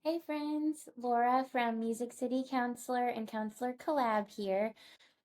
Hey friends, Laura from Music City Counselor and Counselor Collab here,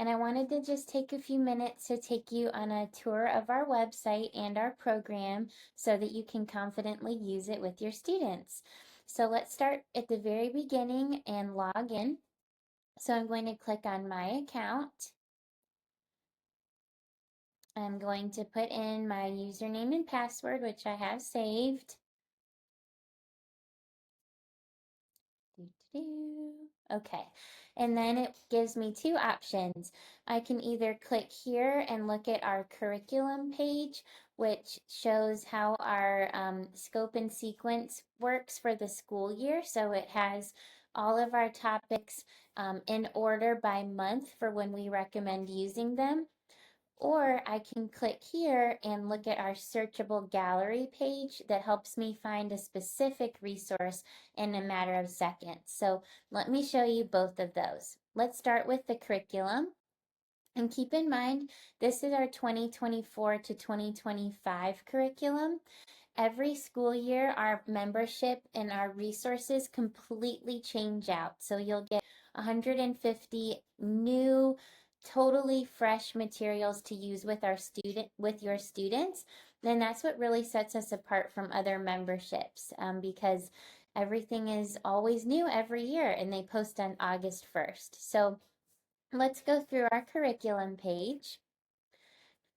and I wanted to just take a few minutes to take you on a tour of our website and our program so that you can confidently use it with your students. So let's start at the very beginning and log in. So I'm going to click on my account. I'm going to put in my username and password, which I have saved. Okay, and then it gives me two options. I can either click here and look at our curriculum page, which shows how our scope and sequence works for the school year. So it has all of our topics in order by month for when we recommend using them. Or I can click here and look at our searchable gallery page that helps me find a specific resource in a matter of seconds. So let me show you both of those. Let's start with the curriculum. And keep in mind, this is our 2024 to 2025 curriculum. Every school year, our membership and our resources completely change out. So you'll get 150 new, totally fresh materials to use with your students. Then that's what really sets us apart from other memberships because everything is always new every year and they post on August 1st. So let's go through our curriculum page.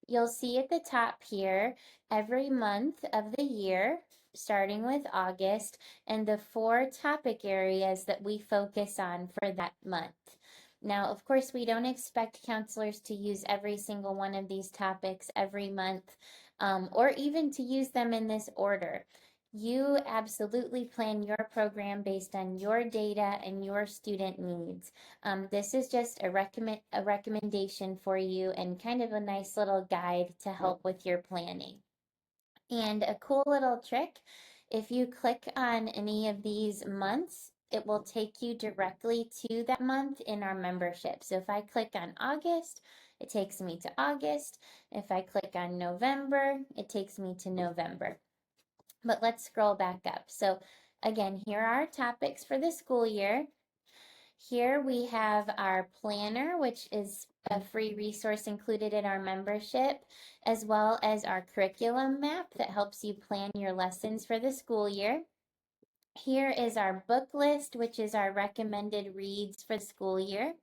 You'll see at the top here every month of the year, starting with August, and the 4 topic areas that we focus on for that month. Now, of course, we don't expect counselors to use every single one of these topics every month, or even to use them in this order. You absolutely plan your program based on your data and your student needs. This is just a recommendation for you and kind of a nice little guide to help with your planning. And a cool little trick, if you click on any of these months, it will take you directly to that month in our membership. So if I click on August, it takes me to August. If I click on November, it takes me to November. But let's scroll back up. So again, here are our topics for the school year. Here we have our planner, which is a free resource included in our membership, as well as our curriculum map that helps you plan your lessons for the school year. Here is our book list, which is our recommended reads for the school year.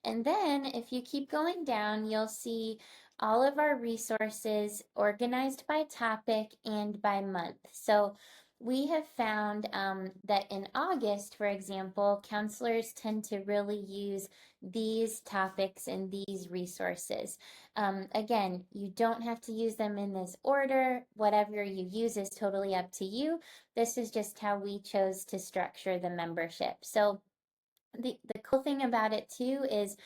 And then if you keep going down, you'll see all of our resources organized by topic and by month. So we have found that in August, for example, counselors tend to really use these topics and these resources. Again, you don't have to use them in this order. Whatever you use is totally up to you. This is just how we chose to structure the membership. So the cool thing about it too is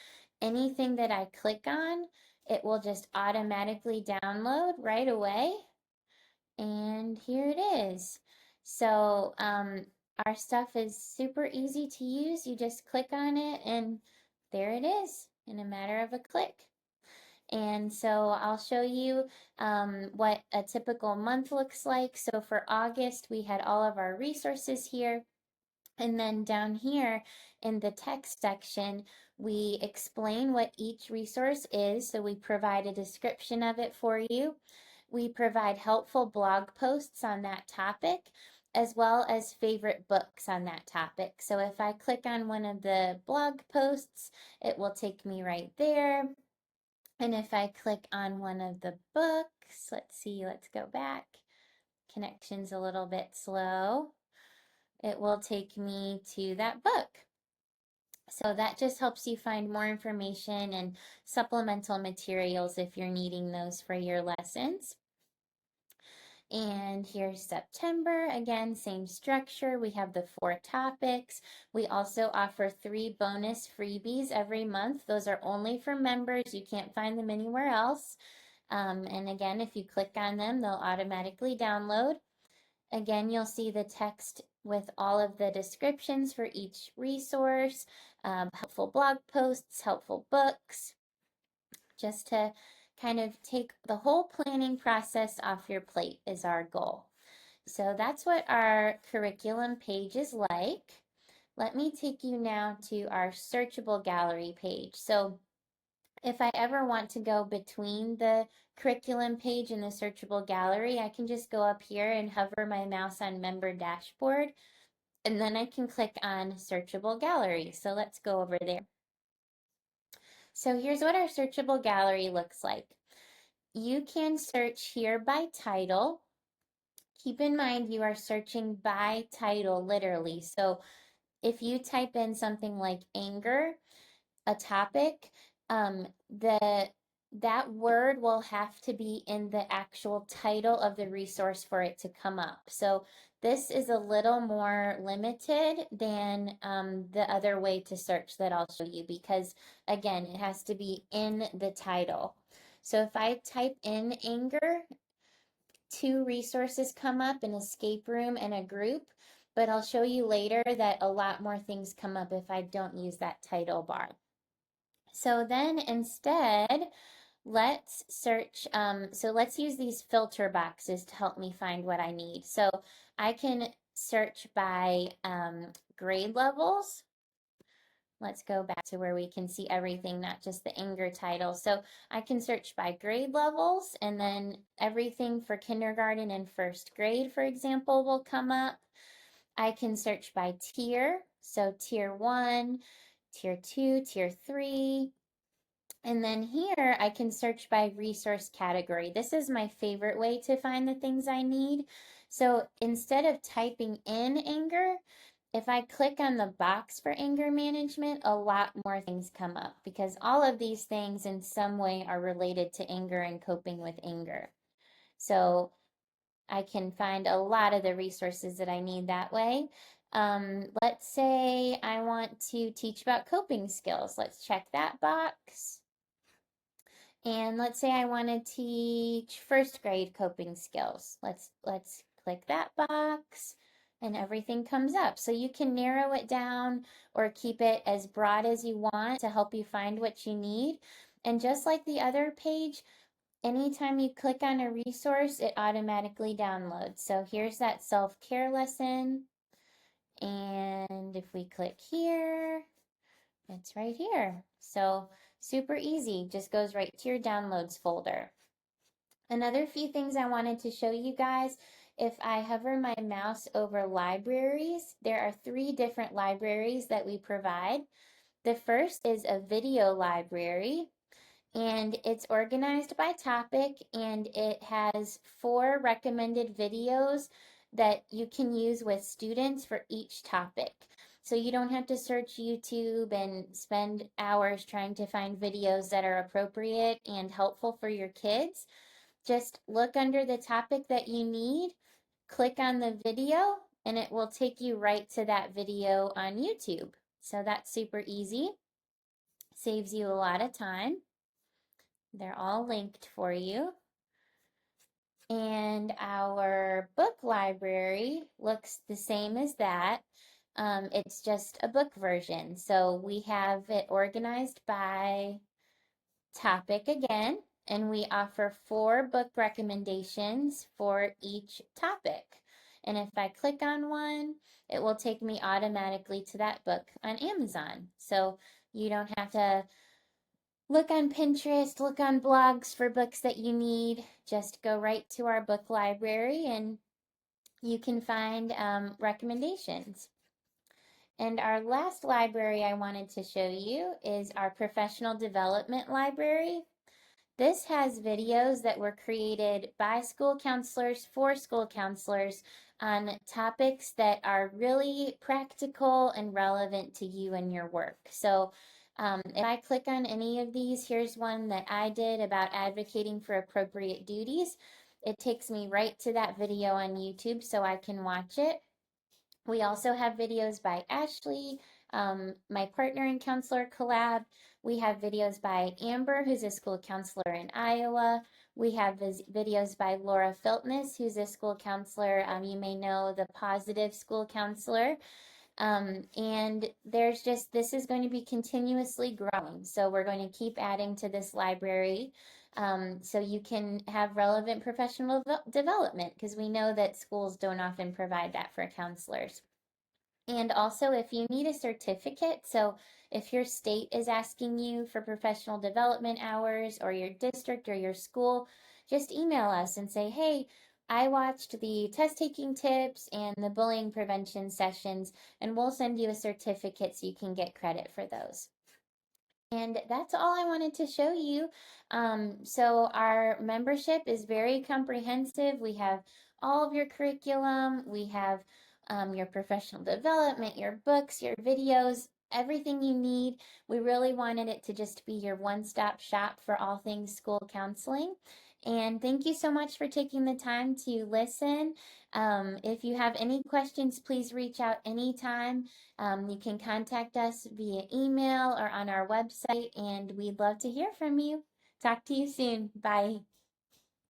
anything that I click on, it will just automatically download right away. And here it is. So our stuff is super easy to use. You just click on it and there it is in a matter of a click. And so I'll show you what a typical month looks like. So for August, we had all of our resources here. And then down here in the text section, we explain what each resource is. So we provide a description of it for you. We provide helpful blog posts on that topic, as well as favorite books on that topic. So if I click on one of the blog posts, it will take me right there. And if I click on one of the books, let's see, let's go back. Connection's a little bit slow. It will take me to that book. So that just helps you find more information and supplemental materials if you're needing those for your lessons. And here's September. Again, same structure. We have the 4 topics. We also offer 3 bonus freebies every month. Those are only for members. You can't find them anywhere else. And again, if you click on them, they'll automatically download. Again, you'll see the text with all of the descriptions for each resource, helpful blog posts, helpful books, just to kind of take the whole planning process off your plate is our goal. So that's what our curriculum page is like. Let me take you now to our searchable gallery page. So if I ever want to go between the curriculum page and the searchable gallery, I can just go up here and hover my mouse on member dashboard, and then I can click on searchable gallery. So let's go over there. So here's what our searchable gallery looks like. You can search here by title. Keep in mind you are searching by title literally. So if you type in something like anger, a topic, that word will have to be in the actual title of the resource for it to come up. So this is a little more limited than the other way to search that I'll show you, because again, it has to be in the title. So if I type in anger, two resources come up, an escape room and a group, but I'll show you later that a lot more things come up if I don't use that title bar. So then instead, let's search, so let's use these filter boxes to help me find what I need. So I can search by grade levels. Let's go back to where we can see everything, not just the anger title. So I can search by grade levels, and then everything for kindergarten and first grade, for example, will come up. I can search by tier. So tier 1, tier 2, tier 3. And then here I can search by resource category. This is my favorite way to find the things I need. So instead of typing in anger, if I click on the box for anger management, a lot more things come up, because all of these things in some way are related to anger and coping with anger. So I can find a lot of the resources that I need that way. Let's say I want to teach about coping skills. Let's check that box. And let's say I want to teach first grade coping skills. Let's click that box, and everything comes up. So you can narrow it down or keep it as broad as you want to help you find what you need. And just like the other page, anytime you click on a resource, it automatically downloads. So here's that self-care lesson. And if we click here, it's right here. So super easy, just goes right to your downloads folder. Another few things I wanted to show you guys, if I hover my mouse over libraries, there are 3 different libraries that we provide. The first is a video library, and it's organized by topic, and it has 4 recommended videos that you can use with students for each topic. So you don't have to search YouTube and spend hours trying to find videos that are appropriate and helpful for your kids. Just look under the topic that you need, click on the video, and it will take you right to that video on YouTube. So that's super easy. Saves you a lot of time. They're all linked for you. And our book library looks the same as that. It's just a book version. So we have it organized by topic again, and we offer 4 book recommendations for each topic. And if I click on one, it will take me automatically to that book on Amazon. So you don't have to look on Pinterest, look on blogs for books that you need. Just go right to our book library and you can find recommendations. And our last library I wanted to show you is our professional development library. This has videos that were created by school counselors for school counselors on topics that are really practical and relevant to you and your work. So if I click on any of these, here's one that I did about advocating for appropriate duties. It takes me right to that video on YouTube so I can watch it. We also have videos by Ashley, my partner in Counselor Collab. We have videos by Amber, who's a school counselor in Iowa. We have videos by Laura Filtness, who's a school counselor. You may know the Positive School Counselor. And there's just, this is going to be continuously growing. So we're going to keep adding to this library. so you can have relevant professional development, because we know that schools don't often provide that for counselors. And also, if you need a certificate, so if your state is asking you for professional development hours, or your district or your school, just email us and say, hey, I watched the test taking tips and the bullying prevention sessions, and we'll send you a certificate so you can get credit for those. And that's all I wanted to show you. So our membership is very comprehensive. We have all of your curriculum. We have your professional development, your books, your videos, everything you need. We really wanted it to just be your one-stop shop for all things school counseling. And thank you so much for taking the time to listen. If you have any questions, please reach out anytime. You can contact us via email or on our website, and we'd love to hear from you. Talk to you soon. Bye.